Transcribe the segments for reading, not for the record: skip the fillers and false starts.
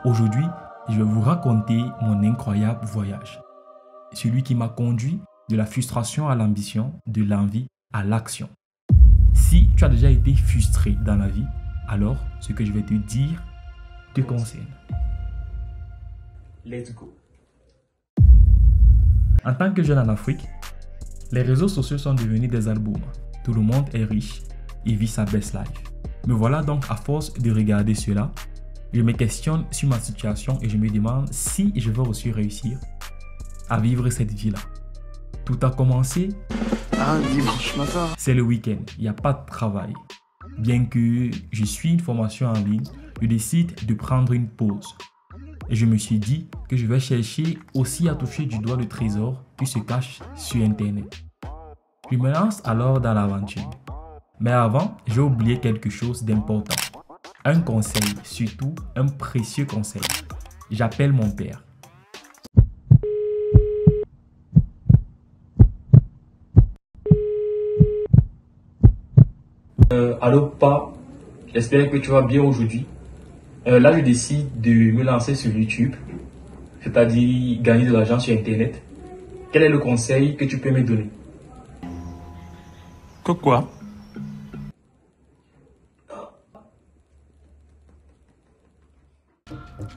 Aujourd'hui, je vais vous raconter mon incroyable voyage. Celui qui m'a conduit de la frustration à l'ambition, de l'envie à l'action. Si tu as déjà été frustré dans la vie, alors ce que je vais te dire te concerne. Let's go. En tant que jeune en Afrique, les réseaux sociaux sont devenus des albums. Tout le monde est riche et vit sa best life. Me voilà donc à force de regarder cela, je me questionne sur ma situation et je me demande si je vais aussi réussir à vivre cette vie-là. Tout a commencé un dimanche matin. C'est le week-end, il n'y a pas de travail. Bien que je suis une formation en ligne, je décide de prendre une pause. Et je me suis dit que je vais chercher aussi à toucher du doigt le trésor qui se cache sur Internet. Je me lance alors dans l'aventure. Mais avant, j'ai oublié quelque chose d'important. Un conseil, surtout un précieux conseil. J'appelle mon père. Allô, papa, j'espère que tu vas bien aujourd'hui. Là, je décide de me lancer sur YouTube, c'est-à-dire gagner de l'argent sur Internet. Quel est le conseil que tu peux me donner? Que quoi?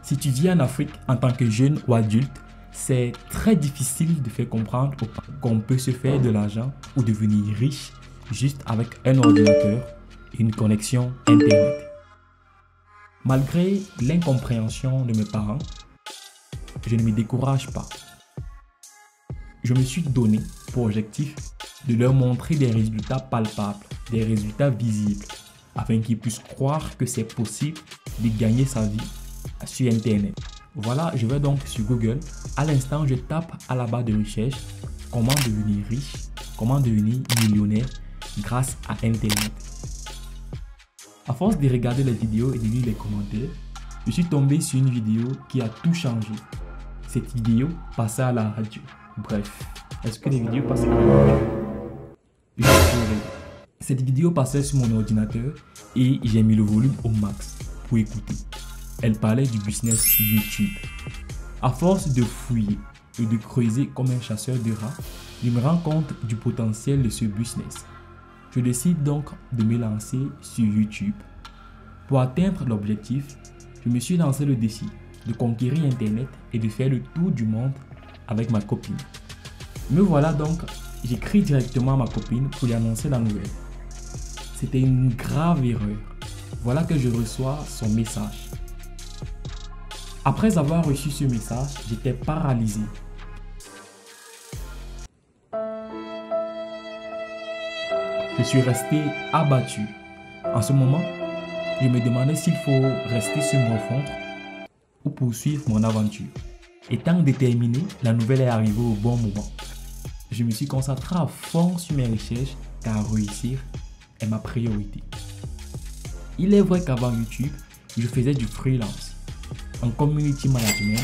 Si tu vis en Afrique en tant que jeune ou adulte, c'est très difficile de faire comprendre qu'on peut se faire de l'argent ou devenir riche juste avec un ordinateur et une connexion Internet. Malgré l'incompréhension de mes parents, je ne me décourage pas. Je me suis donné pour objectif de leur montrer des résultats palpables, des résultats visibles, afin qu'ils puissent croire que c'est possible de gagner sa vie sur Internet. Voilà, je vais donc sur Google. À l'instant, je tape à la barre de recherche comment devenir riche, comment devenir millionnaire grâce à Internet. À force de regarder les vidéos et de lire les commentaires, je suis tombé sur une vidéo qui a tout changé. Cette vidéo passait à la radio. Bref, est-ce que les vidéos passaient à la radio? Cette vidéo passait sur mon ordinateur et j'ai mis le volume au max pour écouter. Elle parlait du business YouTube. À force de fouiller et de creuser comme un chasseur de rats, je me rends compte du potentiel de ce business. Je décide donc de me lancer sur YouTube. Pour atteindre l'objectif, je me suis lancé le défi de conquérir Internet et de faire le tour du monde avec ma copine. Me voilà donc, j'écris directement à ma copine pour lui annoncer la nouvelle. C'était une grave erreur. Voilà que je reçois son message. Après avoir reçu ce message, j'étais paralysé. Je suis resté abattu. En ce moment, je me demandais s'il faut rester sur mon ventre ou poursuivre mon aventure. Étant déterminé, la nouvelle est arrivée au bon moment. Je me suis concentré à fond sur mes recherches car réussir est ma priorité. Il est vrai qu'avant YouTube, je faisais du freelance, en community management,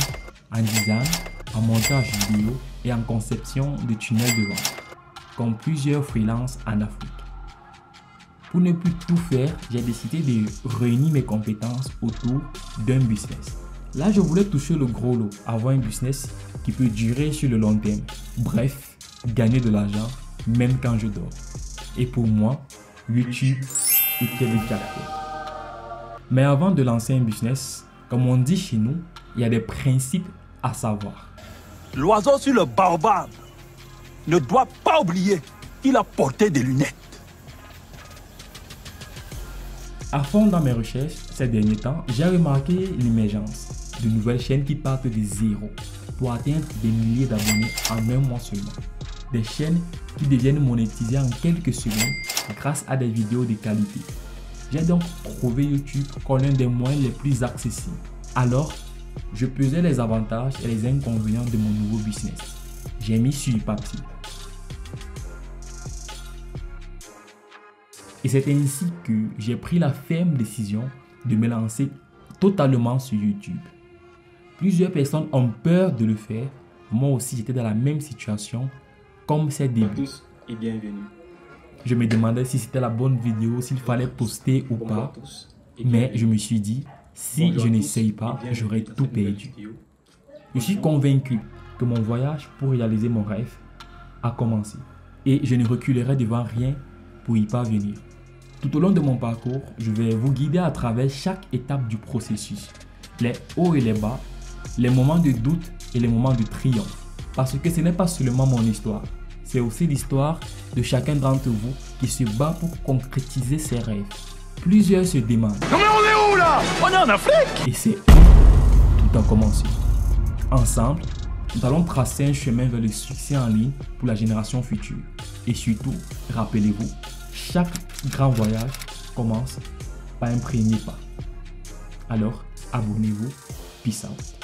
en design, en montage vidéo et en conception de tunnels de vente, comme plusieurs freelances en Afrique. Pour ne plus tout faire, j'ai décidé de réunir mes compétences autour d'un business. Là, je voulais toucher le gros lot, avoir un business qui peut durer sur le long terme. Bref, gagner de l'argent même quand je dors. Et pour moi, YouTube était le jackpot. Mais avant de lancer un business, comme on dit chez nous, il y a des principes à savoir. L'oiseau sur le baobab ne doit pas oublier qu'il a porté des lunettes. À fond dans mes recherches ces derniers temps, j'ai remarqué l'émergence de nouvelles chaînes qui partent de zéro pour atteindre des milliers d'abonnés en un mois seulement. Des chaînes qui deviennent monétisées en quelques secondes grâce à des vidéos de qualité. J'ai donc trouvé YouTube comme l'un des moyens les plus accessibles. Alors, je pesais les avantages et les inconvénients de mon nouveau business. J'ai mis sur papier. Et c'est ainsi que j'ai pris la ferme décision de me lancer totalement sur YouTube. Plusieurs personnes ont peur de le faire. Moi aussi, j'étais dans la même situation comme ses débuts. Bonjour à tous et bienvenue. Je me demandais si c'était la bonne vidéo, s'il fallait poster ou Bonjour à pas. tous et Mais bienvenue. je me suis dit, Si je n'essaye pas, j'aurai tout perdu. Je suis convaincu que mon voyage pour réaliser mon rêve a commencé et je ne reculerai devant rien pour y parvenir. Tout au long de mon parcours, je vais vous guider à travers chaque étape du processus, les hauts et les bas, les moments de doute et les moments de triomphe. Parce que ce n'est pas seulement mon histoire, c'est aussi l'histoire de chacun d'entre vous qui se bat pour concrétiser ses rêves. Plusieurs se demandent: Non mais on est où là? On est en Afrique? et c'est où tout a commencé. Ensemble, nous allons tracer un chemin vers le succès en ligne pour la génération future. Et surtout, rappelez-vous, chaque grand voyage commence par un premier pas. Alors, abonnez-vous. Peace out.